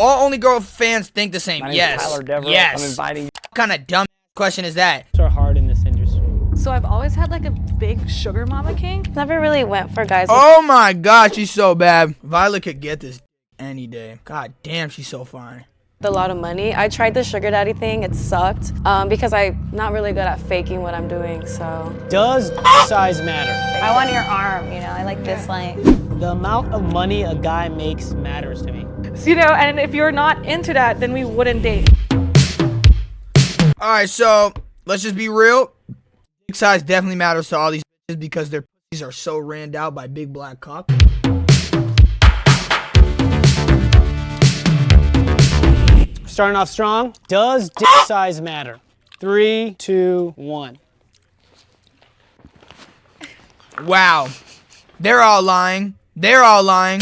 all Only Girl fans think the same? My name's Yes. Tyler Devereux. Yes. I'm inviting you. What kind of dumb question is that? So hard in this industry. So I've always had like a big sugar mama kink. Never really went for guys. Oh my God, she's so bad. Violet could get this any day. God damn, she's so fine. A lot of money. I tried the sugar daddy thing. It sucked because I'm not really good at faking what I'm doing. So Does size matter? I want your arm, you know, I like this length. The amount of money a guy makes matters to me. So, you know, and if you're not into that, then we wouldn't date. All right, so let's just be real. Dick size definitely matters to all these bitches because their pussies are so ran out by big black cock. Starting off strong. Does dick size matter? 3, 2, 1. Wow. They're all lying. They're all lying.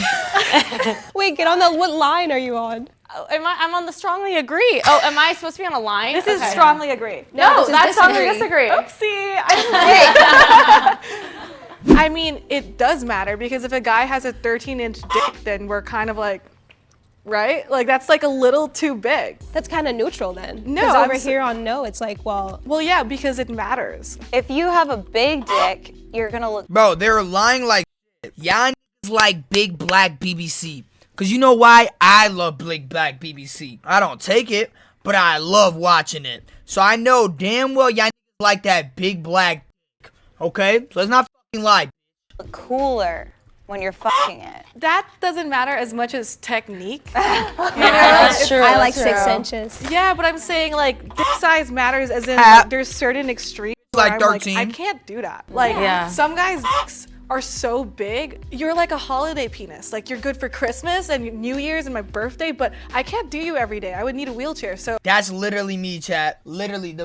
Wait, get on the, what line are you on? Oh, I'm on the strongly agree. Oh, am I supposed to be on a line? This is strongly agree. No, this is that's strongly disagree. disagree. Oopsie. I mean, it does matter because if a guy has a 13-inch dick, then we're kind of like, right? Like that's like a little too big. That's kind of neutral then. No, Because over I'm here on no, it's like, well, Yeah, because it matters. If you have a big dick, you're gonna look. Bro, they're lying like shit. Y'all niggas like big black BBC. Cause you know why? I love big black BBC. I don't take it, but I love watching it. So I know damn well y'all niggas like that big black dick. Okay? So let's not fucking lie. Look cooler when you're fucking it. That doesn't matter as much as technique. that's true. I like 6 inches. Yeah, but I'm saying like dick size matters as in Ha- like, there's certain extremes. Like where I'm 13. I can't do that. Like some guys' dicks are so big, you're like a holiday penis. Like you're good for Christmas and New Year's and my birthday, but I can't do you every day. I would need a wheelchair. So That's literally me, chat. Literally,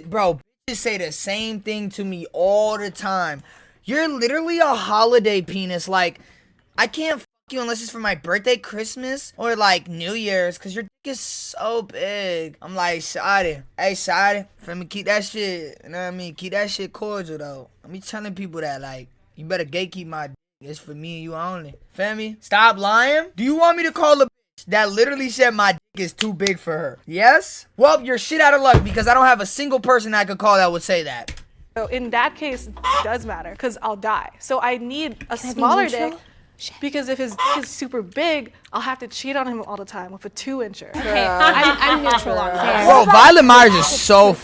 bro, bitches say the same thing to me all the time. You're literally a holiday penis. Like, I can't fuck you unless it's for my birthday, Christmas, or like New Year's, cause your dick is so big. I'm like, shawty, hey shawty, for me keep that shit. You know what I mean? Keep that shit cordial though. I be telling people that like, you better gatekeep my dick. It's for me and you only. Feel me? Stop lying. Do you want me to call a bitch that literally said my dick is too big for her? Yes? Well, you're shit out of luck because I don't have a single person I could call that would say that. So in that case, it does matter because I'll die. So I need a smaller dick because if his dick is super big, I'll have to cheat on him all the time with a 2-incher. Okay, I'm neutral on that. Bro, Violet Myers is so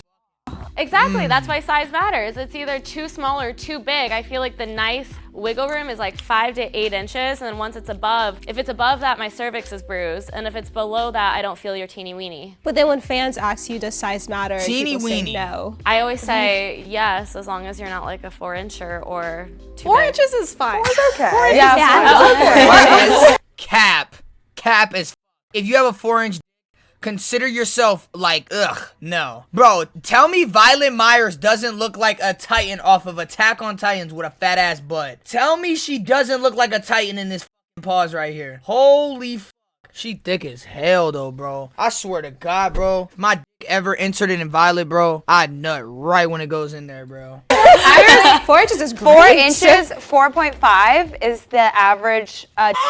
Exactly, that's why size matters. It's either too small or too big. I feel like the nice wiggle room is like 5 to 8 inches, and then once it's above, if it's above that, my cervix is bruised, and if it's below that, I don't feel your teeny weeny. But then when fans ask you, does size matter? and Teeny people say weeny. no. I always say yes, as long as you're not like a 4-incher or too 4 big. inches is fine. Okay. cap. Cap is if you have a 4-inch, consider yourself like, ugh, no. Bro, tell me Violet Myers doesn't look like a Titan off of Attack on Titans with a fat ass butt. Tell me she doesn't look like a Titan in this fucking pause right here. Holy fuck. She thick as hell though, bro. I swear to God, bro. If my dick ever entered it in Violet, bro, I'd nut right when it goes in there, bro. 4 inches is great. 4 inches, 4.5 is the average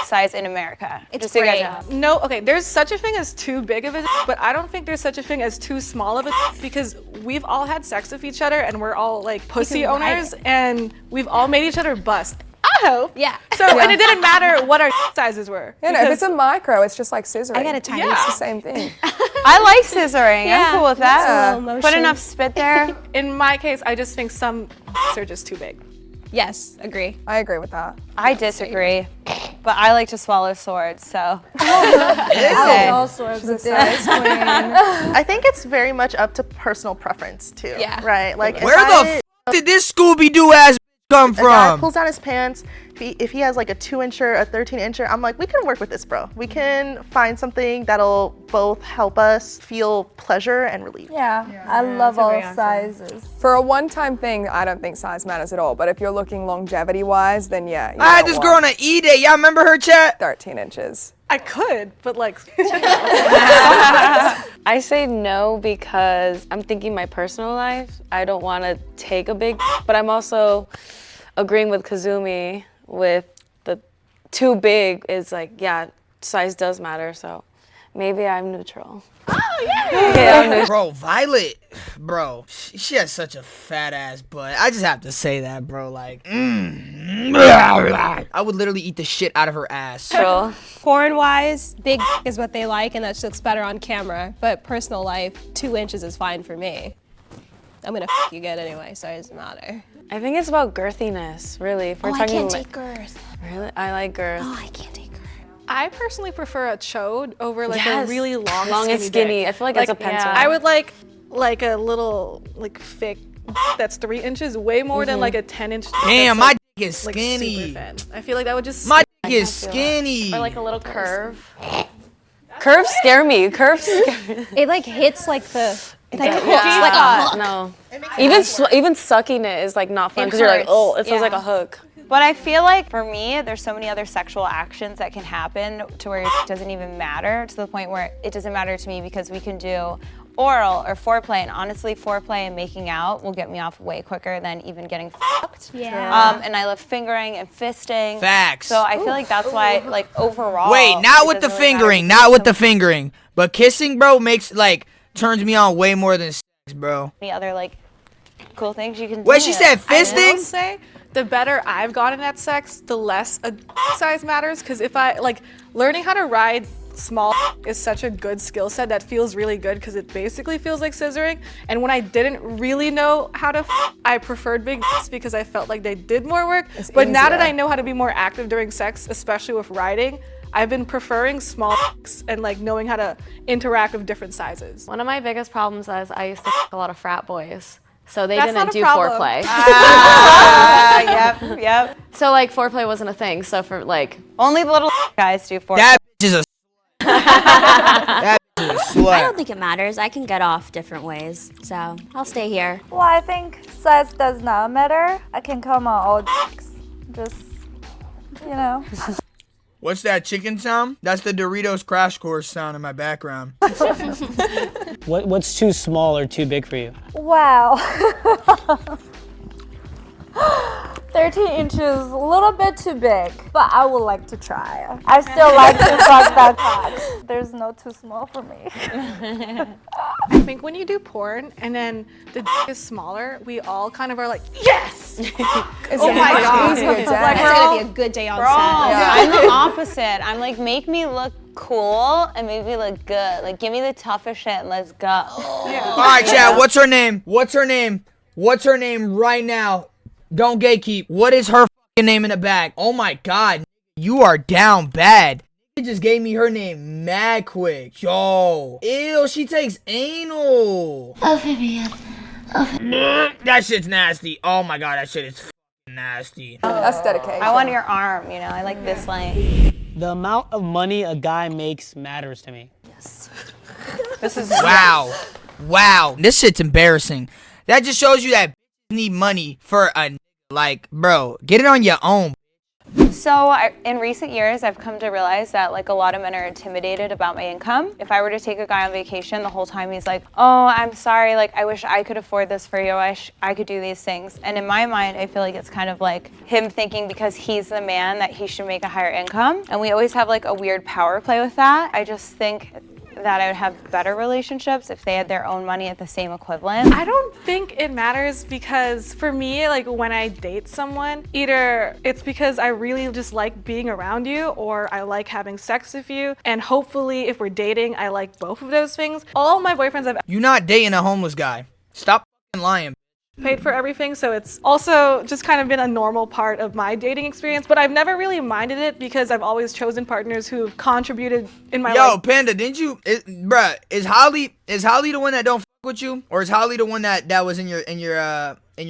size in America. It's Just so you guys great. know. No, okay, there's such a thing as too big of a dick, but I don't think there's such a thing as too small of a dick because we've all had sex with each other and we're all like pussy can ride owners and we've all made each other bust. I hope. Yeah. So, and it didn't matter what our sizes were. Yeah, no, if it's a micro, it's just like scissoring. I got a tiny. It's the same thing. I like scissoring. Yeah, I'm cool with that's a that. little Put motion. enough spit there. In my case, I just think some dicks are just too big. Yes, agree. I agree with that. I disagree, but I like to swallow swords, so. All sorts of things. I think it's very much up to personal preference too. Yeah. Right. Like Where the f did this Scooby-Doo ass come a guy from? pulls down his pants. If he has like a 2-incher, a 13-incher, I'm like, we can work with this, bro. We can find something that'll both help us feel pleasure and relief. Yeah, I love all sizes. For a one-time thing, I don't think size matters at all. But if you're looking longevity-wise, then yeah. You I had know this what? girl on an E-Day. Y'all remember her, chat? 13 inches. I could, but like, I say no because I'm thinking my personal life. I don't want to take a big, but I'm also agreeing with Kazumi with the too big is like, yeah, size does matter. So Maybe I'm neutral. Bro, Violet, bro, she has such a fat ass butt. I just have to say that, bro. Like, I would literally eat the shit out of her ass. True. Porn-wise, big is what they like, and that just looks better on camera. But personal life, 2 inches is fine for me. I'm gonna you good anyway, so it doesn't matter. I think it's about girthiness, really. If we're I talking can't like, take girth. Really? I like girth. Oh, I can't take girth. I personally prefer a chode over like a really long and skinny. dick. I feel like it's a pencil. I would like a little like thick that's 3 inches way more than like a 10-inch. Damn, my dick is like, skinny. super thin. I feel like that would just. My dick is skinny. Or like a little curve. Curves scare me. Curves scare me. It like hits like the. Like, No. Even sucking it is like not fun because you're like, oh, it feels like a hook. But I feel like for me, there's so many other sexual actions that can happen to where it doesn't even matter, to the point where it doesn't matter to me because we can do oral or foreplay, and honestly, foreplay and making out will get me off way quicker than even getting fucked. Yeah. And I love fingering and fisting. Facts. So I feel like that's why, like, overall. Wait, not it with the doesn't really fingering, matter. not with the fingering, but kissing, bro, makes like turns me on way more than sex, bro. Any other like cool things you can do? Wait, she said I will fisting? say the better I've gotten at sex, the less a size matters. Because if I like learning how to ride small is such a good skill set that feels really good because it basically feels like scissoring. And when I didn't really know how to, I preferred big because I felt like they did more work. But now that I know how to be more active during sex, especially with riding, I've been preferring small and like knowing how to interact with different sizes. One of my biggest problems is I used to a lot of frat boys. So they That's didn't not a do problem. foreplay. Yep. So like foreplay wasn't a thing. So for like Only the little guys do foreplay. That bitch is a that bitch is a slut. I don't think it matters. I can get off different ways, so I'll stay here. Well, I think size does not matter. I can come on all dicks. Just, you know. What's that chicken sound? That's the Doritos Crash Course sound in my background. What's too small or too big for you? Wow. 13 inches, a little bit too big, but I would like to try. I still like to fuck that cock. There's no too small for me. I think when you do porn and then the dick is smaller, we all kind of are like, yes! Oh my God. It's gonna be a good day on set. I'm the opposite. I'm like, make me look cool and make me look good. Like, give me the toughest shit and let's go. All right, Chad, what's her name? What's her name? What's her name right now? Don't gatekeep. What is her fucking name in the back? Oh my God, you are down bad. She just gave me her name mad quick. Yo. Ew, she takes anal. That shit's nasty. Oh my God, that shit is fucking nasty. That's dedication. I want your arm, you know, I like this length. The amount of money a guy makes matters to me. This is Wow. This shit's embarrassing. That just shows you that need money for a like, bro, get it on your own. So in recent years, I've come to realize that like a lot of men are intimidated about my income. If I were to take a guy on vacation, the whole time he's like, oh, I'm sorry, like I wish I could afford this for you. I wish I could do these things. And in my mind, I feel like it's kind of like him thinking because he's the man that he should make a higher income. And we always have like a weird power play with that. I just think that I would have better relationships if they had their own money at the same equivalent. I don't think it matters because for me, like when I date someone, either it's because I really just like being around you or I like having sex with you. And hopefully if we're dating, I like both of those things. All my boyfriends I've You not dating a homeless guy. Stop fucking lying. paid for everything, so it's also just kind of been a normal part of my dating experience, but I've never really minded it because I've always chosen partners who've contributed in my life. Yo, Panda, didn't you, bruh, is Holly the one that don't fuck with you? Or is Holly the one that was in your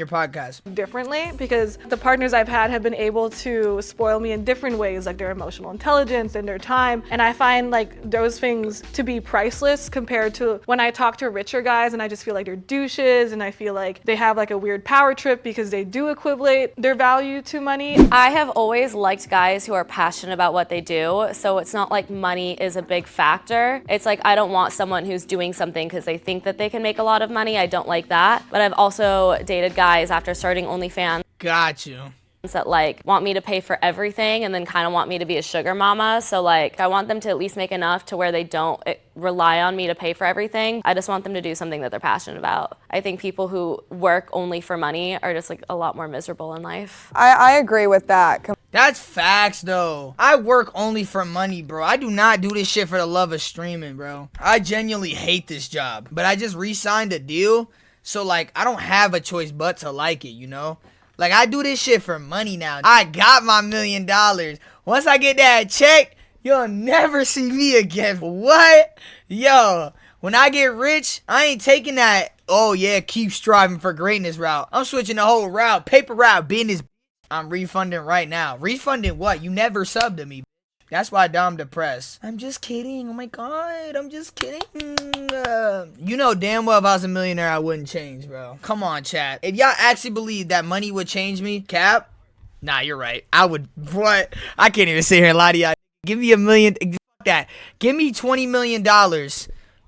podcast? Differently, because the partners I've had have been able to spoil me in different ways, like their emotional intelligence and their time, and I find like those things to be priceless compared to when I talk to richer guys and I just feel like they're douches and I feel like they have like a weird power trip because they do equate their value to money. I have always liked guys who are passionate about what they do, so it's not like money is a big factor. It's like I don't want someone who's doing something because they think that they can make a lot of money. I don't like that, but I've also dated guys after starting Onlyfans. Got you. that like want me to pay for everything and then kind of want me to be a sugar mama. So like I want them to at least make enough to where they don't rely on me to pay for everything. I just want them to do something that they're passionate about. I think people who work only for money are just like a lot more miserable in life. I agree with that. That's facts, though. I work only for money, bro. I do not do this shit for the love of streaming, bro. I genuinely hate this job, but I just re-signed a deal, so like I don't have a choice but to like it, you know? Like, I do this shit for money now. I got my $1 million. Once I get that check, you'll never see me again. What? Yo, when I get rich, I ain't taking that, oh yeah, keep striving for greatness route. I'm switching the whole route. Paper route, business. I'm refunding right now. Refunding what? You never subbed to me. That's why I'm depressed. I'm just kidding. Oh my God. I'm just kidding. You know damn well if I was a millionaire, I wouldn't change, bro. Come on, chat. If y'all actually believe that money would change me, Cap, nah, you're right. I would. What? I can't even sit here and lie to y'all. Give me $1 million. Fuck that. Give me $20 million.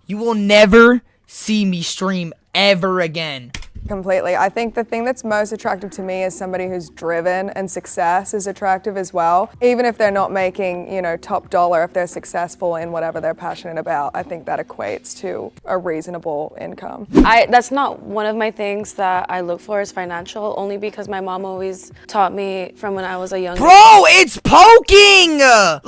You will never see me stream ever again. Completely. I think the thing that's most attractive to me is somebody who's driven, and success is attractive as well. Even if they're not making, you know, top dollar, if they're successful in whatever they're passionate about, I think that equates to a reasonable income. That's not one of my things that I look for is financial, only because my mom always taught me from when I was a young Bro, it's poking!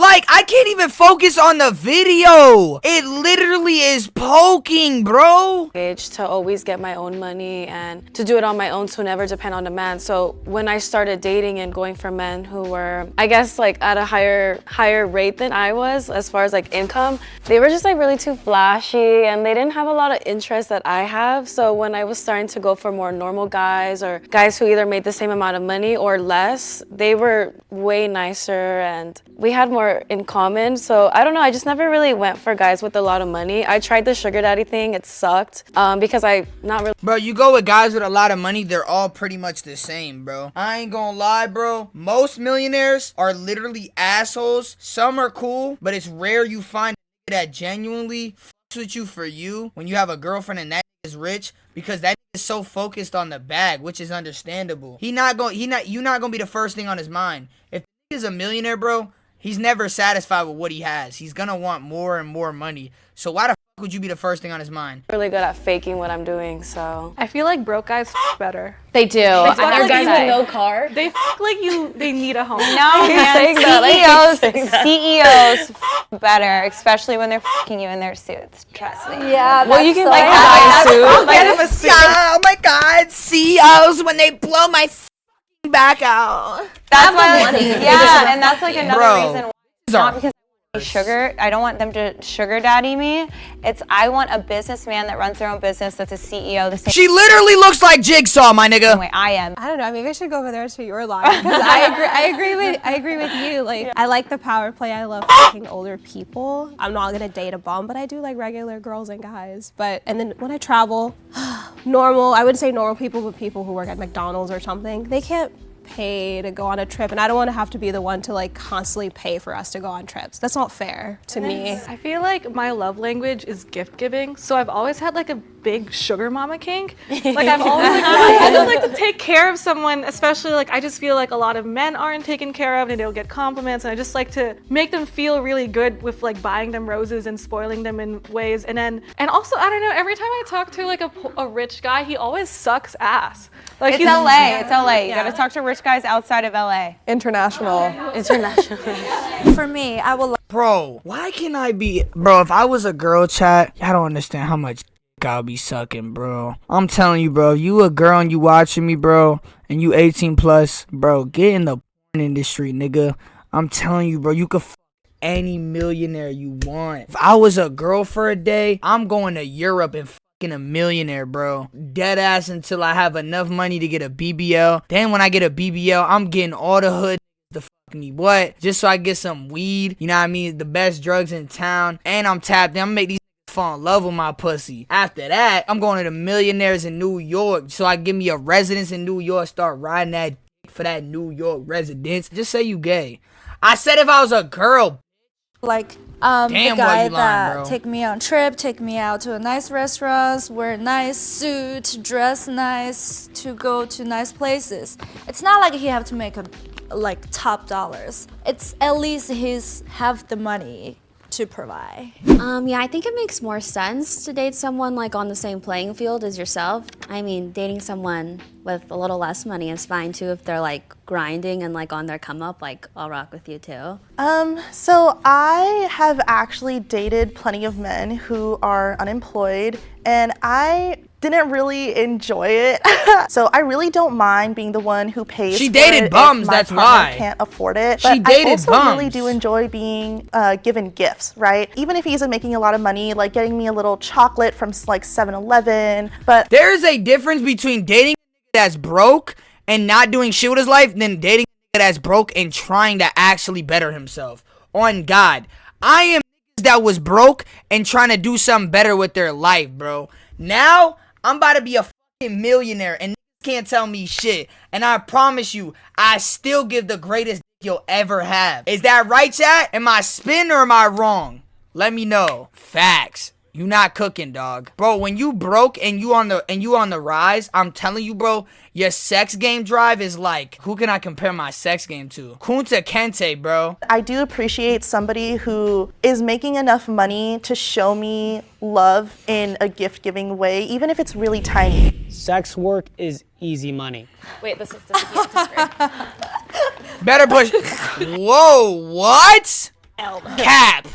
Like, I can't even focus on the video. It literally is poking, bro. age to always get my own money and to do it on my own, to never depend on a man. So when I started dating and going for men who were, I guess, like at a higher rate than I was as far as like income, they were just like really too flashy and they didn't have a lot of interest that I have. So when I was starting to go for more normal guys or guys who either made the same amount of money or less, they were way nicer and we had more in common. So I don't know, I just never really went for guys with a lot of money. I tried the sugar daddy thing, it sucked because I not really. Bro, you go with guys with a lot of money, they're all pretty much the same, bro. I ain't gonna lie, bro. Most millionaires are literally assholes. Some are cool, but it's rare you find a that genuinely fucks with you for you when you have a girlfriend and that is rich, because that is so focused on the bag, which is understandable. You're not gonna be the first thing on his mind. If is a millionaire, bro, he's never satisfied with what he has. He's gonna want more and more money. So why the fuck would you be the first thing on his mind? Really good at faking what I'm doing, so. I feel like broke guys better. They do. They fuck Like like guys you- with no car. They fuck like they need a home. No, man, CEOs better, especially when they're fucking you in their suits. Trust me. Yeah. Well, you can like have buy a suit. Oh my God, CEOs when they blow my f***ing back out. That's why, yeah, and that's like another Bro, reason why. Not because sugar, I don't want them to sugar daddy me. It's I want a businessman that runs their own business that's a CEO the same She literally looks like Jigsaw, my nigga. way I am. I don't know. Maybe I should go over there to your line because I agree with you. Like, I like the power play. I love fucking older people. I'm not gonna date a bum, but I do like regular girls and guys. And then when I travel, normal. I wouldn't say normal people, but people who work at McDonald's or something. They can't pay to go on a trip, and I don't want to have to be the one to like constantly pay for us to go on trips. That's not fair to me. I feel like my love language is gift giving, so I've always had like a big sugar mama kink. Like I've always like, I just like to take care of someone, especially like I just feel like a lot of men aren't taken care of and they don't get compliments, and I just like to make them feel really good with like buying them roses and spoiling them in ways. And also I don't know, every time I talk to like a rich guy, he always sucks ass. Like It's LA. It's LA. You gotta talk to rich guys outside of LA. International. For me, I will. Bro, why can I be... Bro, if I was a girl, chat, y'all don't understand how much I'll be sucking, bro. I'm telling you, bro, you a girl and you watching me, bro, and you 18 plus, bro, get in the porn industry, nigga. I'm telling you, bro, you could any millionaire you want. If I was a girl for a day, I'm going to Europe and a millionaire, bro. Dead ass until I have enough money to get a BBL. Then when I get a BBL, I'm getting all the hood the fucking what? Just so I get some weed. You know what I mean? The best drugs in town. And I'm tapped in. I'm gonna make these fall in love with my pussy. After that, I'm going to the millionaires in New York so I give me a residence in New York. Start riding that dick for that New York residence. Just say you gay. I said if I was a girl. Like Damn, the why guy you lying, that bro? take me on trip, take me out to a nice restaurants, wear a nice suit, dress nice, to go to nice places. It's not like he have to make like top dollars. It's at least he's have the money to provide. Yeah, I think it makes more sense to date someone like on the same playing field as yourself. I mean, dating someone with a little less money is fine too if they're like grinding and like on their come up, like I'll rock with you too. So I have actually dated plenty of men who are unemployed, and I didn't really enjoy it. So I really don't mind being the one who pays. She for dated it bums, if my that's partner why. Can't afford it. She But dated I also bums. really do enjoy being given gifts, right? Even if he isn't making a lot of money, like getting me a little chocolate from like 7-Eleven. But There's a difference between dating a nigga that's broke and not doing shit with his life than dating a nigga that's broke and trying to actually better himself. On God. I am niggas that was broke and trying to do something better with their life, bro. Now, I'm about to be a fucking millionaire and niggas can't tell me shit. And I promise you, I still give the greatest dick you'll ever have. Is that right, chat? Am I spin or am I wrong? Let me know. Facts. You not cooking, dog. Bro, when you broke and you on the rise, I'm telling you, bro, your sex game drive is like, who can I compare my sex game to? Kunta Kente, bro. I do appreciate somebody who is making enough money to show me love in a gift-giving way, even if it's really tiny. Sex work is easy money. Wait, this is disagree. Better push. Whoa, what? Cap.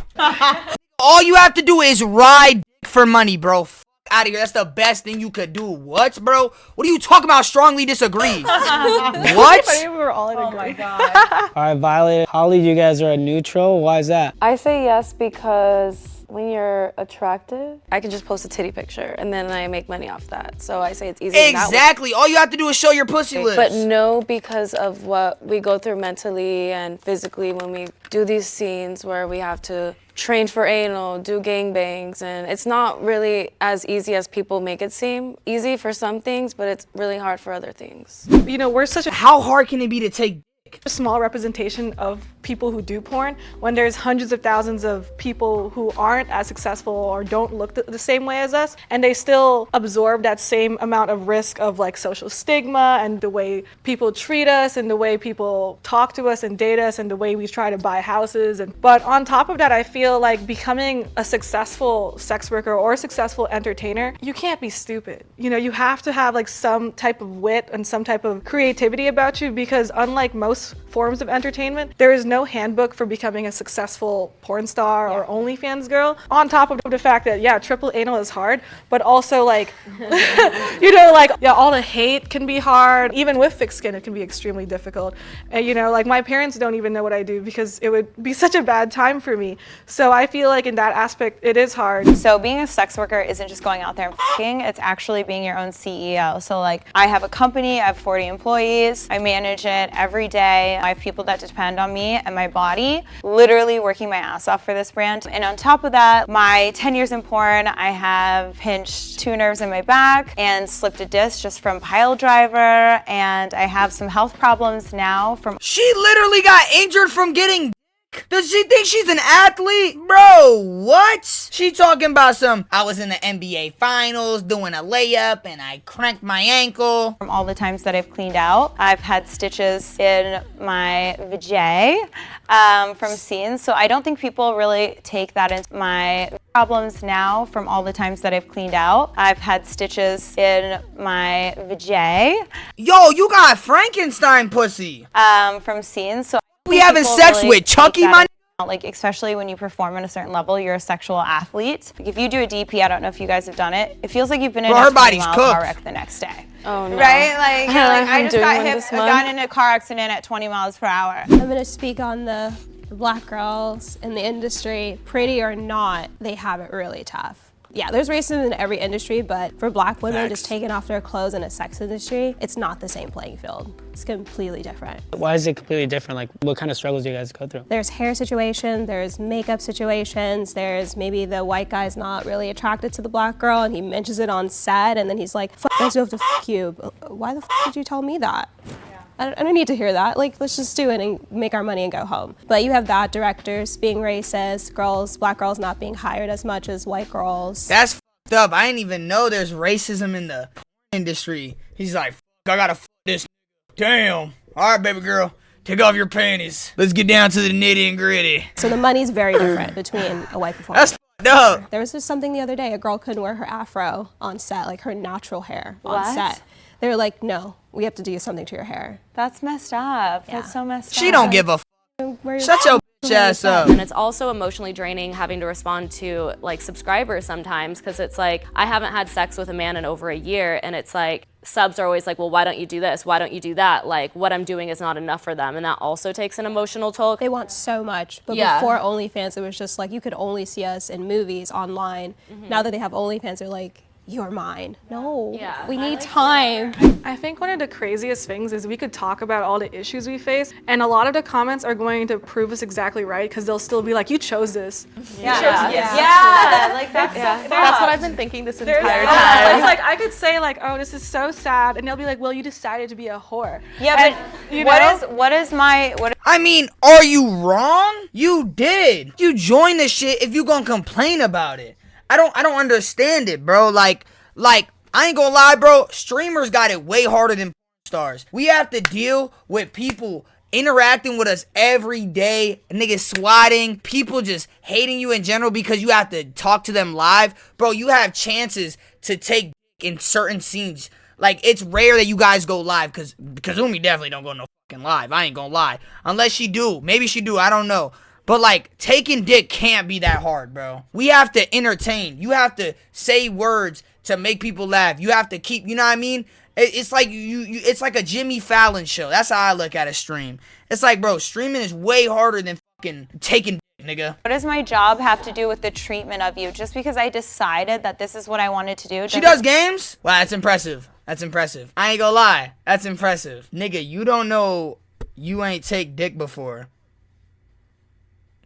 All you have to do is ride dick for money, bro. F out of here. That's the best thing you could do. What, bro? What are you talking about? Strongly disagree. What? We were all in agreement. All right, Violet, Holly, you guys are a neutral. Why is that? I say yes because when you're attractive, I can just post a titty picture and then I make money off that. So I say it's easy. Exactly. All you have to do is show your pussy lips. But no, because of what we go through mentally and physically when we do these scenes where we have to train for anal, do gangbangs, and it's not really as easy as people make it seem. Easy for some things, but it's really hard for other things. You know, we're such a How hard can it be to take dick? small representation of people who do porn when there's hundreds of thousands of people who aren't as successful or don't look the same way as us, and they still absorb that same amount of risk of like social stigma and the way people treat us and the way people talk to us and date us and the way we try to buy houses. But on top of that, I feel like becoming a successful sex worker or a successful entertainer, you can't be stupid. You know, you have to have like some type of wit and some type of creativity about you, because unlike most forms of entertainment, there is no handbook for becoming a successful porn star or OnlyFans girl. On top of the fact that, yeah, triple anal is hard, but also like, you know, like, yeah, all the hate can be hard. Even with thick skin, it can be extremely difficult. And, you know, like my parents don't even know what I do because it would be such a bad time for me. So I feel like in that aspect, it is hard. So being a sex worker isn't just going out there and f***ing, it's actually being your own CEO. So like, I have a company, I have 40 employees, I manage it every day. I have people that depend on me and my body, literally working my ass off for this brand. And on top of that, my 10 years in porn, I have pinched 2 nerves in my back and slipped a disc just from pile driver, and I have some health problems now from— She literally got injured from getting dick. Does she think she's an athlete? Bro, what? She talking about some, I was in the NBA finals doing a layup and I cranked my ankle. From all the times that I've cleaned out. I've had stitches in my vajay from scenes, so I don't think people really take that into my problems now from all the times that I've cleaned out. I've had stitches in my vajay. Yo, you got Frankenstein pussy. From scenes, so We having sex with Chucky, my like, especially when you perform at a certain level, you're a sexual athlete. Like, if you do a DP, I don't know if you guys have done it, it feels like you've been in a 20-mile car wreck the next day. Oh no. Right? Like, you're like, I just got this hit, month. got in a car accident at 20 miles per hour. I'm gonna speak on the black girls in the industry. Pretty or not, they have it really tough. Yeah, there's racism in every industry, but for black women just taking off their clothes in a sex industry, it's not the same playing field. It's completely different. Why is it completely different? Like, what kind of struggles do you guys go through? There's hair situations, there's makeup situations, there's maybe the white guy's not really attracted to the black girl and he mentions it on set and then he's like, "Fuck, I do have to fuck you." But why the fuck did you tell me that? I don't need to hear that. Like, let's just do it and make our money and go home. But you have that, directors being racist, black girls not being hired as much as white girls. That's fucked up. I didn't even know there's racism in the industry. He's like, I gotta this. Damn. All right, baby girl. Take off your panties. Let's get down to the nitty and gritty. So the money's very different between a white performer. That's fucked up. There was just something the other day, a girl couldn't wear her afro on set, like her natural hair on What? set. They were like, no, we have to do something to your hair. That's messed up. Yeah. That's so messed up. She don't give a f. Where Shut your bitch ass up. And it's also emotionally draining having to respond to like subscribers sometimes, because it's like I haven't had sex with a man in over a year, and it's like subs are always like, well, why don't you do this? Why don't you do that? Like what I'm doing is not enough for them, and that also takes an emotional toll. They want so much, but Yeah. before OnlyFans, it was just like you could only see us in movies online. Now that they have OnlyFans, they're like, you're mine. No, we need time. I think one of the craziest things is we could talk about all the issues we face, and a lot of the comments are going to prove us exactly right, because they'll still be like, you chose this. Yeah, like that's That's what I've been thinking this entire It's time. like I could say like, oh, this is so sad, and they'll be like, well, you decided to be a whore. Yeah, but what is my I mean, are you wrong? You did. You joined this shit if you gonna complain about it. I don't understand it, bro. Like, I ain't gonna lie, bro. Streamers got it way harder than stars. We have to deal with people interacting with us every day, niggas swatting, people just hating you in general because you have to talk to them live. Bro, you have chances to take in certain scenes. Like, it's rare that you guys go live, because Umi definitely don't go no fucking live. I ain't gonna lie. Unless she do. Maybe she do. I don't know. But, like, taking dick can't be that hard, bro. We have to entertain. You have to say words to make people laugh. You have to keep, you know what I mean? It's like it's like a Jimmy Fallon show. That's how I look at a stream. It's like, bro, streaming is way harder than fucking taking dick, nigga. What does my job have to do with the treatment of you? Just because I decided that this is what I wanted to do. She does games? Wow, that's impressive. That's impressive. I ain't gonna lie. That's impressive. Nigga, you don't know you ain't take dick before.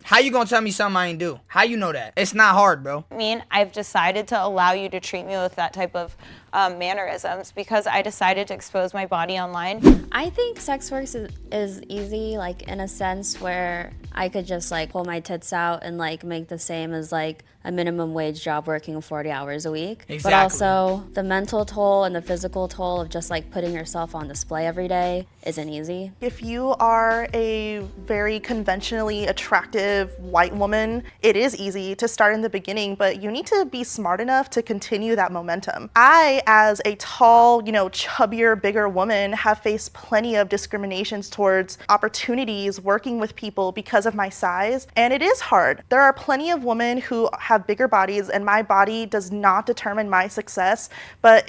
How you gonna tell me something I ain't do? How you know that? It's not hard, bro. I mean, I've decided to allow you to treat me with that type of mannerisms because I decided to expose my body online. I think sex work is easy, like in a sense where I could just like pull my tits out and like make the same as like a minimum wage job working 40 hours a week. Exactly. But also the mental toll and the physical toll of just like putting yourself on display every day isn't easy. If you are a very conventionally attractive white woman, it is easy to start in the beginning, but you need to be smart enough to continue that momentum. I, as a tall, chubbier, bigger woman, have faced plenty of discriminations towards opportunities working with people because of my size, and it is hard. There are plenty of women who have bigger bodies, and my body does not determine my success, but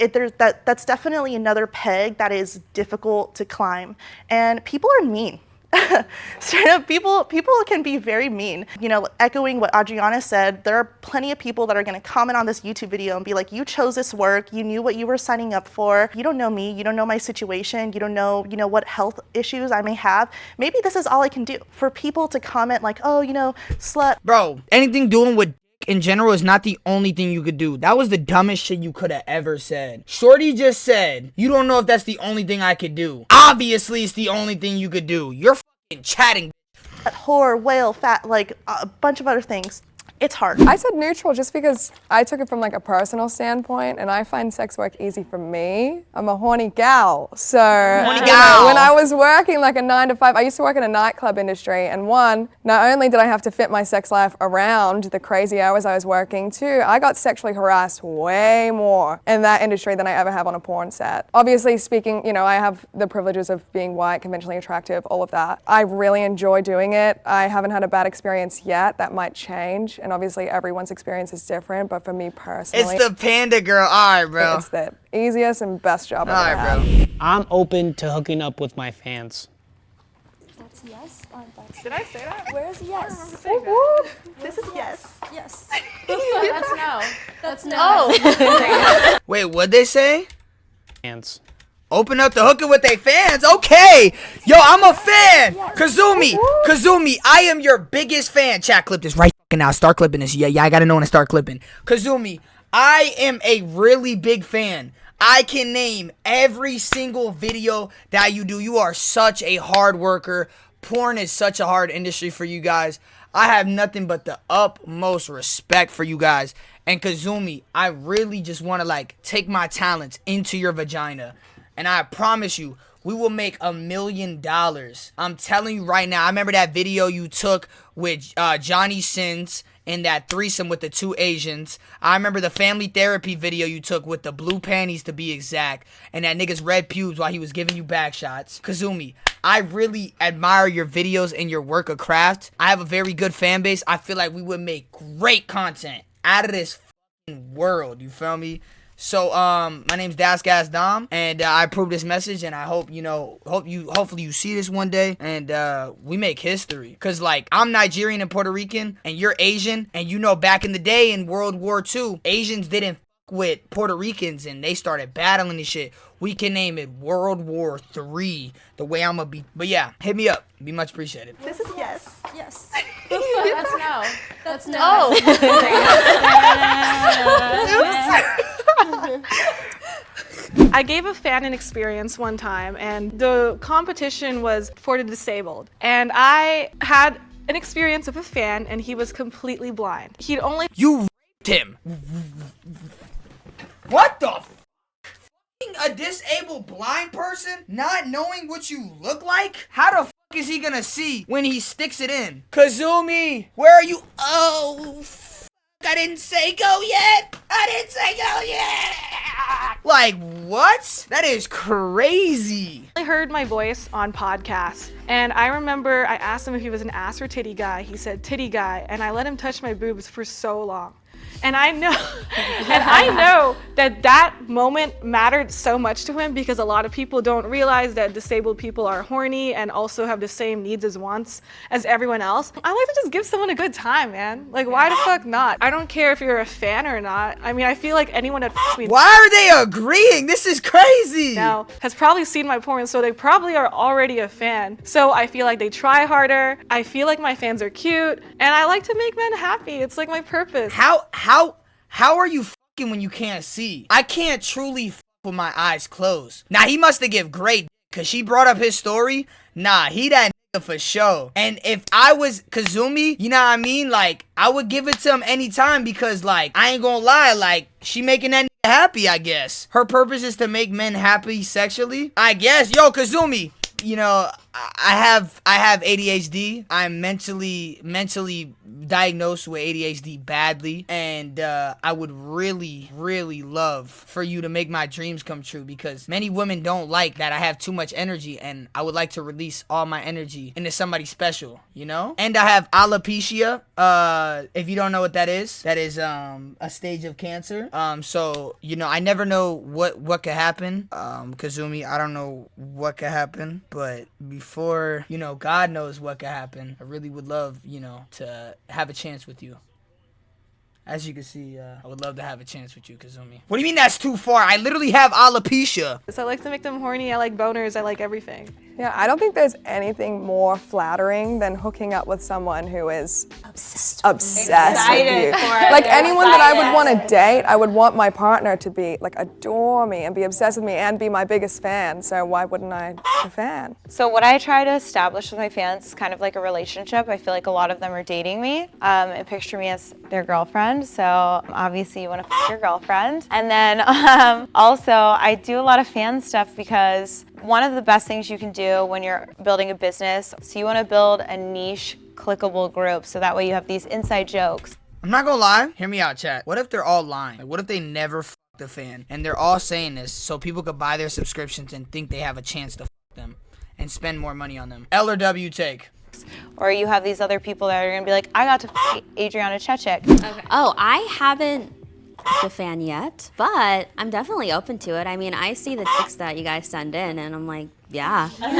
that's definitely another peg that is difficult to climb. And people are mean. Straight up, people can be very mean. Echoing what Adriana said, there are plenty of people that are going to comment on this YouTube video and be like, you chose this work, you knew what you were signing up for, you don't know me, you don't know my situation, you don't know, what health issues I may have. Maybe this is all I can do. For people to comment like, oh, slut. Bro, anything doing with in general is not the only thing you could do. That was the dumbest shit you could have ever said. Shorty just said, you don't know if that's the only thing I could do. Obviously, it's the only thing you could do. You're fucking chatting. Whore, whale, fat, like a bunch of other things. It's hard. I said neutral just because I took it from like a personal standpoint, and I find sex work easy for me. I'm a horny gal, so Horny gal. when I was working like a 9 to 5, I used to work in a nightclub industry, and not only did I have to fit my sex life around the crazy hours I was working, two, I got sexually harassed way more in that industry than I ever have on a porn set. Obviously speaking, I have the privileges of being white, conventionally attractive, all of that. I really enjoy doing it. I haven't had a bad experience yet. That might change. And obviously everyone's experience is different, but for me personally, It's the panda girl. All right, bro. it's the easiest and best job All I've ever right, had. bro. I'm open to hooking up with my fans. That's yes. Did I say that? Where's yes? This is yes. Yes. That's no. That's no. Wait, what'd they say? Fans. Open up the hooking with they fans. Okay. Yo, I'm a fan. Kazumi, I am your biggest fan. Chat, clip this right fucking now. Start clipping this. Yeah, I gotta know when to start clipping. Kazumi, I am a really big fan. I can name every single video that you do. You are such a hard worker. Porn is such a hard industry for you guys. I have nothing but the utmost respect for you guys. And Kazumi, I really just want to like take my talents into your vagina. And I promise you, we will make $1 million. I'm telling you right now. I remember that video you took with Johnny Sins and that threesome with the 2 Asians. I remember the family therapy video you took with the blue panties to be exact. And that nigga's red pubes while he was giving you back shots. Kazumi, I really admire your videos and your work of craft. I have a very good fan base. I feel like we would make great content out of this fucking world. You feel me? So, my name's DasGasDom, and I approve this message, and I hope, hopefully you see this one day, and, we make history. Cause, like, I'm Nigerian and Puerto Rican, and you're Asian, and back in the day in World War II, Asians didn't fuck with Puerto Ricans, and they started battling and shit. We can name it World War III, the way I'ma be. But yeah, hit me up. Be much appreciated. This is yes. Yes. That's no. That's no. Oh. I gave a fan an experience one time, and the competition was for the disabled. And I had an experience with a fan, and he was completely blind. He'd only— You raped him. What the f***? A disabled blind person not knowing what you look like? How the f*** is he gonna see when he sticks it in? Kazumi, where are you? Oh, f***, I didn't say go yet. Like, what? That is crazy. I heard my voice on podcasts, and I remember I asked him if he was an ass or titty guy. He said titty guy, and I let him touch my boobs for so long. And I know that moment mattered so much to him, because a lot of people don't realize that disabled people are horny and also have the same needs as wants as everyone else. I like to just give someone a good time, man. Like, why the fuck not? I don't care if you're a fan or not. I mean, I feel like anyone that fucks me— Why are they agreeing? This is crazy. Now has probably seen my porn, so they probably are already a fan. So I feel like they try harder. I feel like my fans are cute, and I like to make men happy. It's like my purpose. How are you fucking when you can't see? I can't truly fuck with my eyes closed. Now, he must have give great because she brought up his story. Nah, he that nigga for sure. And if I was Kazumi, you know what I mean? Like, I would give it to him anytime, because, like, I ain't gonna lie, like, she making that nigga happy, I guess. Her purpose is to make men happy sexually, I guess. Yo, Kazumi, I have ADHD. I'm mentally diagnosed with ADHD badly, and I would really love for you to make my dreams come true, because many women don't like that I have too much energy, and I would like to release all my energy into somebody special, And I have alopecia. If you don't know what that is a stage of cancer. So I never know what could happen. Kazumi, I don't know what could happen, but before, God knows what could happen, I really would love, to have a chance with you. As you can see, I would love to have a chance with you, Kazumi. What do you mean that's too far? I literally have alopecia. So I like to make them horny. I like boners. I like everything. Yeah, I don't think there's anything more flattering than hooking up with someone who is obsessed with you. Like, anyone that I would want to date, I would want my partner to be, like, adore me and be obsessed with me and be my biggest fan. So why wouldn't I be a fan? So what I try to establish with my fans is kind of like a relationship. I feel like a lot of them are dating me and picture me as their girlfriend. So obviously you want to f your girlfriend. And then also I do a lot of fan stuff, because one of the best things you can do when you're building a business, so you want to build a niche clickable group, so that way you have these inside jokes. I'm not gonna lie. Hear me out, chat. What if they're all lying? Like, what if they never f the fan, and they're all saying this so people could buy their subscriptions and think they have a chance to f them and spend more money on them? L or W take? Or you have these other people that are gonna be like, I got to f Adriana Chechik. Okay. Oh, I haven't the fan yet, but I'm definitely open to it. I mean, I see the pics that you guys send in, and I'm like, yeah. The fans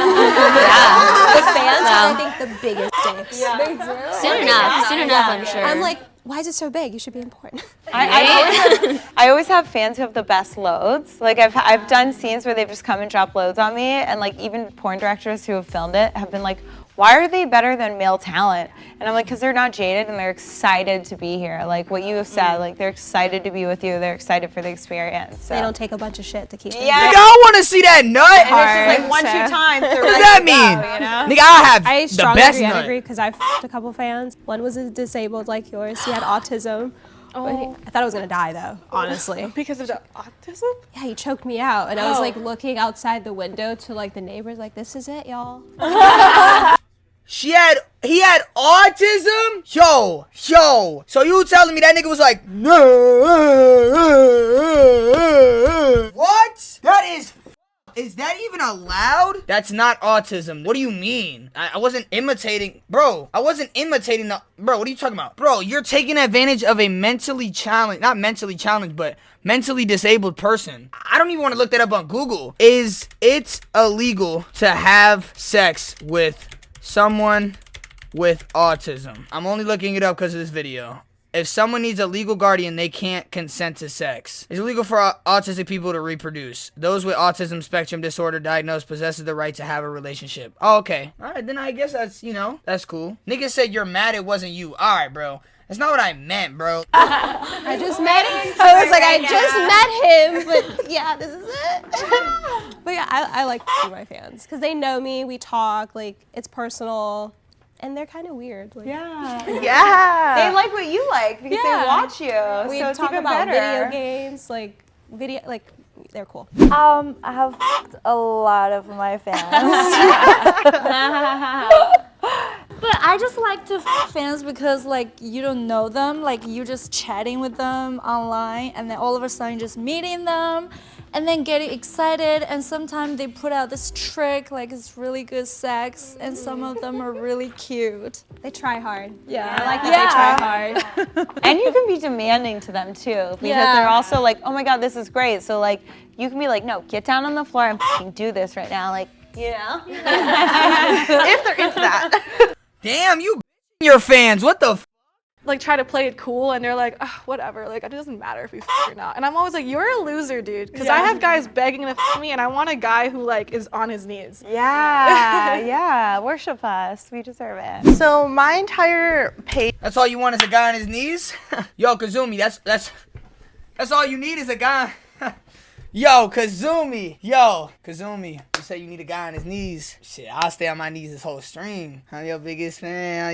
are, I think, the biggest dicks. Yeah. They do. Soon enough, I'm sure. I'm like, why is it so big? You should be important. I always have fans who have the best loads. Like, I've done scenes where they've just come and dropped loads on me, and like even porn directors who have filmed it have been like, why are they better than male talent? And I'm like, because they're not jaded and they're excited to be here. Like what you have said, like they're excited to be with you. They're excited for the experience. So. They don't take a bunch of shit to keep them. Yeah. Nigga, I want to see that nut. And it's just like 1-2 times. What does that mean? You know? Nigga, I have I the strongly best agree. I nut. agree because I've f***ed a couple fans. One was disabled like yours. He had autism. Oh. I thought I was gonna die though, honestly. Because of the autism? Yeah, he choked me out, and I was like looking outside the window to like the neighbors, like, "This is it, y'all." He had autism? Yo. So you telling me that nigga was like, no. What? Is that even allowed? That's not autism. What do you mean? I wasn't imitating. Bro, I wasn't imitating Bro, what are you talking about? Bro, you're taking advantage of a mentally challenged, not mentally challenged, but mentally disabled person. I don't even want to look that up on Google. Is it illegal to have sex with someone with autism? I'm only looking it up because of this video. If someone needs a legal guardian, they can't consent to sex. It's illegal for autistic people to reproduce. Those with autism spectrum disorder diagnosed possesses the right to have a relationship. Oh, okay. All right, then I guess that's, that's cool. Nigga said you're mad it wasn't you. All right, bro. That's not what I meant, bro. I just met him. I was like, I just met him, but yeah, this is it. But yeah, I like my fans because they know me. We talk, like it's personal. And they're kind of weird. Like, yeah. Yeah. They like what you like because they watch you. We so it's talk even about better. video games, like they're cool. I have a lot of my fans. But I just like to fans because like you don't know them, like you're just chatting with them online and then all of a sudden just meeting them and then getting excited, and sometimes they put out this trick like it's really good sex and some of them are really cute. They try hard. Yeah. I like that they try hard. And you can be demanding to them too because they're also like, oh my god, this is great. So like you can be like, no, get down on the floor and f***ing do this right now. Like, you know? If they're into that. Damn, you your fans. What the f? Like try to play it cool and they're like, oh, whatever, like it doesn't matter if you f or not. And I'm always like, you're a loser, dude. Because I have guys begging to f me and I want a guy who like is on his knees. Yeah, worship us. We deserve it. So my entire page. That's all you want is a guy on his knees? Yo, Kazumi, that's all you need is a guy. Yo, Kazumi, you say you need a guy on his knees. Shit, I'll stay on my knees this whole stream. I'm your biggest fan.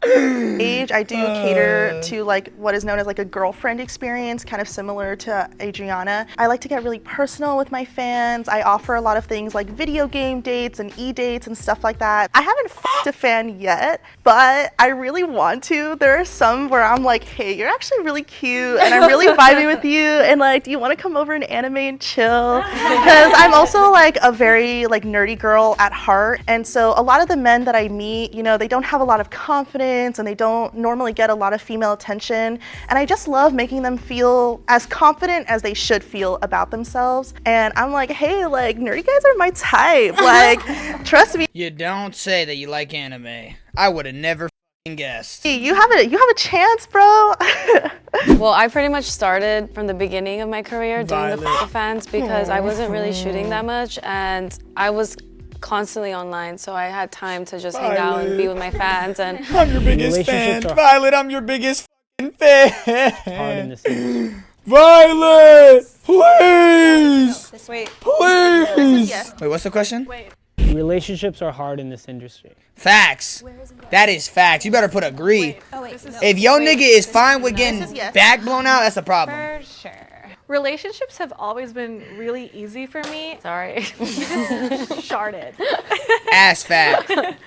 Age, I do cater to like what is known as like a girlfriend experience, kind of similar to Adriana. I like to get really personal with my fans. I offer a lot of things like video game dates and e-dates and stuff like that. I haven't f***ed a fan yet, but I really want to. There are some where I'm like, hey, you're actually really cute and I'm really vibing with you, and like, do you want to come over and anime and chill? Because I'm also like a very like nerdy girl at heart, and so a lot of the men that I meet, they don't have a lot of confidence and they don't normally get a lot of female attention, and I just love making them feel as confident as they should feel about themselves. And I'm like, hey, like nerdy guys are my type, like trust me. You don't say that you like anime. I would have never guessed. You have a chance, bro. Well, I pretty much started from the beginning of my career doing the fans because I wasn't really shooting that much and I was constantly online, so I had time to just hang out and be with my fans. And I'm your biggest fan, Violet. I'm your biggest fan. Hard in this industry. Violet, please. Wait. Please. Wait, what's the question? Relationships are hard in this industry. Facts. That is facts. You better put agree. If your nigga is fine with getting back blown out, that's a problem. For sure. Relationships have always been really easy for me. Sorry. You just sharded. Ass fat.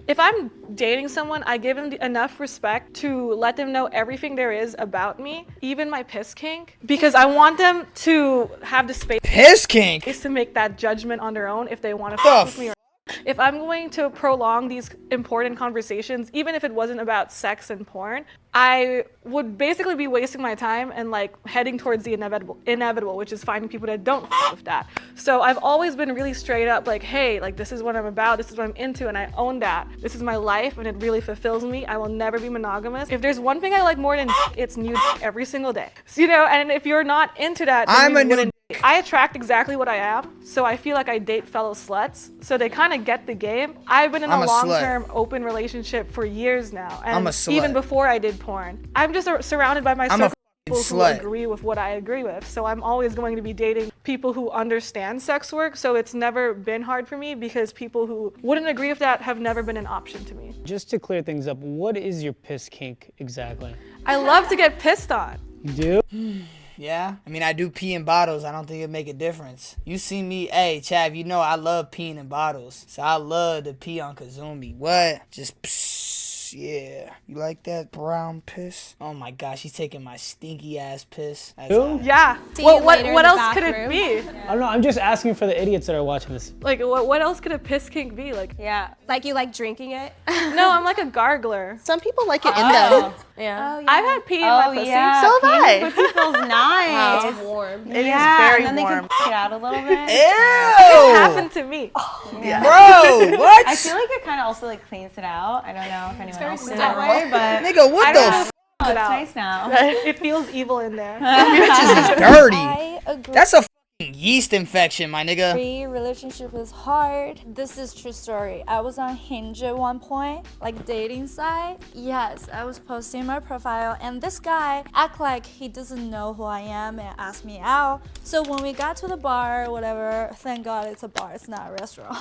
If I'm dating someone, I give them enough respect to let them know everything there is about me, even my piss kink, because I want them to have the space. Piss kink? To make that judgment on their own if they want to fuck with me or not. If I'm going to prolong these important conversations, even if it wasn't about sex and porn, I would basically be wasting my time and like heading towards the inevitable, which is finding people that don't f with that. So I've always been really straight up like, hey, like this is what I'm about, this is what I'm into, and I own that. This is my life and it really fulfills me. I will never be monogamous. If there's one thing I like more than it's new every single day. So, and if you're not into that, then I'm a new I attract exactly what I am, so I feel like I date fellow sluts, so they kind of get the game. I've been in a long-term open relationship for years now, and even before I did porn. I'm just surrounded by my circle of people who agree with what I agree with, so I'm always going to be dating people who understand sex work, so it's never been hard for me because people who wouldn't agree with that have never been an option to me. Just to clear things up, what is your piss kink exactly? I love to get pissed on. You do? Yeah, I mean, I do pee in bottles. I don't think it'd make a difference. You see me, hey, Chav, you know I love peeing in bottles. So I love to pee on Kazumi. What? Just psst, yeah. You like that brown piss? Oh my gosh, he's taking my stinky ass piss. Yeah. What else could it be? I don't know, I'm just asking for the idiots that are watching this. Like, what else could a piss kink be? Like, Like you like drinking it? No, I'm like a gargler. Some people like it in them. Yeah. I've had pee in my pussy. Yeah. So have I. Pussy feels nice. It's warm. It is very and then warm. they can it out a little bit. Ew! Happened to me. Bro, what? I feel like it kind of also like cleans it out. I don't know if anyone else feels that way, but Nigga, what the f? it's nice now. It feels evil in there. Bitches is dirty. I agree. That's a fucking yeast infection, my nigga. Relationship is hard. This is true story. I was on Hinge at one point, like dating site. Yes, I was posting my profile and this guy act like he doesn't know who I am and asked me out. So when we got to the bar or whatever, thank God it's a bar, it's not a restaurant.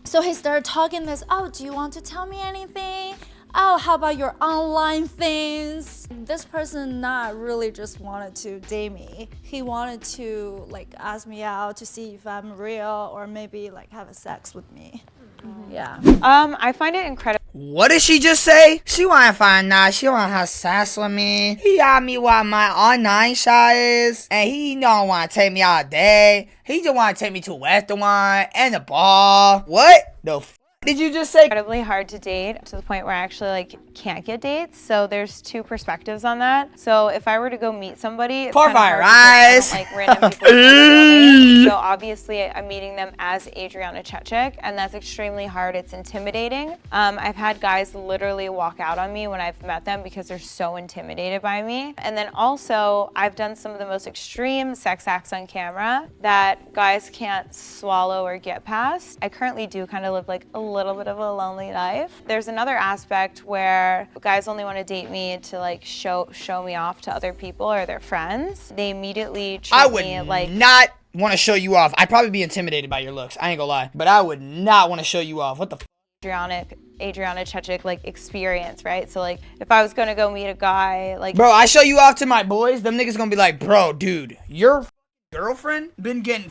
So he started talking this, oh, do you want to tell me anything? Oh, how about your online things? This person not really just wanted to date me. He wanted to like ask me out to see if I'm real or maybe like have a sex with me. Yeah. I find it incredible. What did she just say? She wanna find out. She wanna have sex with me. He asked me what my online shot is, and he don't wanna take me all day. He just wanna take me to a restaurant and the bar. What the f did you just say? Incredibly hard to date to the point where I actually like can't get dates. So there's two perspectives on that. So if I were to go meet somebody, it's kind of hard because I don't like random people. So obviously I'm meeting them as Adriana Chechik, and that's extremely hard. It's intimidating. I've had guys literally walk out on me when I've met them because they're so intimidated by me. And then also I've done some of the most extreme sex acts on camera that guys can't swallow or get past. I currently do kind of live like a little bit of a lonely life. There's another aspect where guys only want to date me to like show me off to other people or their friends. They immediately treat me like not want to show you off. I'd probably be intimidated by your looks. I ain't gonna lie, but I would not want to show you off. What the f? Adriana Chechik like experience, right? So like if I was gonna go meet a guy, like bro, I show you off to my boys, them niggas gonna be like, bro, dude, your girlfriend been getting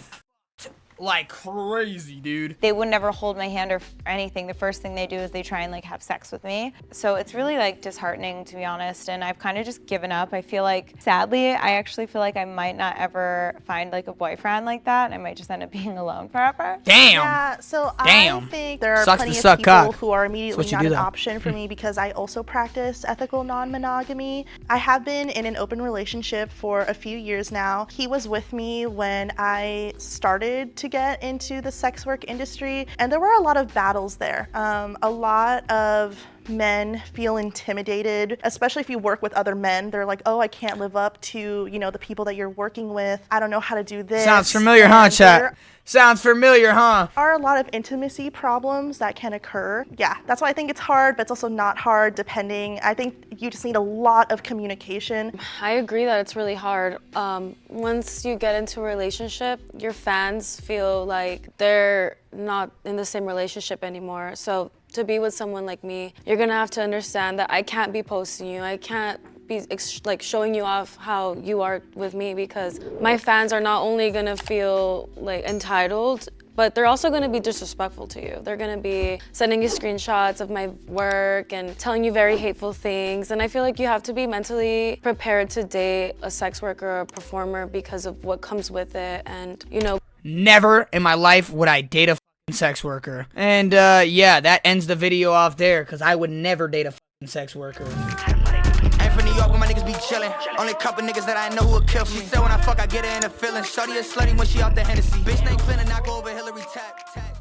like crazy, dude. They would never hold my hand or anything. The first thing they do is they try and like have sex with me. So it's really like disheartening, to be honest, and I've kind of just given up. I feel like, sadly, I actually feel like I might not ever find like a boyfriend like that. I might just end up being alone forever. Damn. Yeah, so Damn. I think there are Sucks plenty to of suck people cock. who are immediately not do, an though. option for me because I also practice ethical non-monogamy. I have been in an open relationship for a few years now. He was with me when I started to get into the sex work industry, and there were a lot of battles there. A lot of men feel intimidated, especially if you work with other men. They're like, oh, I can't live up to, you know, the people that you're working with. I don't know how to do this. Sounds familiar, huh, chat? Sounds familiar, huh? There are a lot of intimacy problems that can occur. Yeah, that's why I think it's hard, but it's also not hard depending. I think you just need a lot of communication. I agree that it's really hard. Once you get into a relationship, your fans feel like they're not in the same relationship anymore. So to be with someone like me, you're gonna have to understand that I can't be posting you. I can't be like showing you off how you are with me, because my fans are not only gonna feel like entitled, but they're also gonna be disrespectful to you. They're gonna be sending you screenshots of my work and telling you very hateful things. And I feel like you have to be mentally prepared to date a sex worker or a performer because of what comes with it. And you know, never in my life would I date a sex worker. And yeah, that ends the video off there, because I would never date a sex worker. From New York where my niggas be chillin'. Only couple niggas that I know who'll kill me. She said when I fuck I get her in a feeling. Shorty is slutty when she out the Hennessy. Bitch named Clinton, knock over Hillary Tack.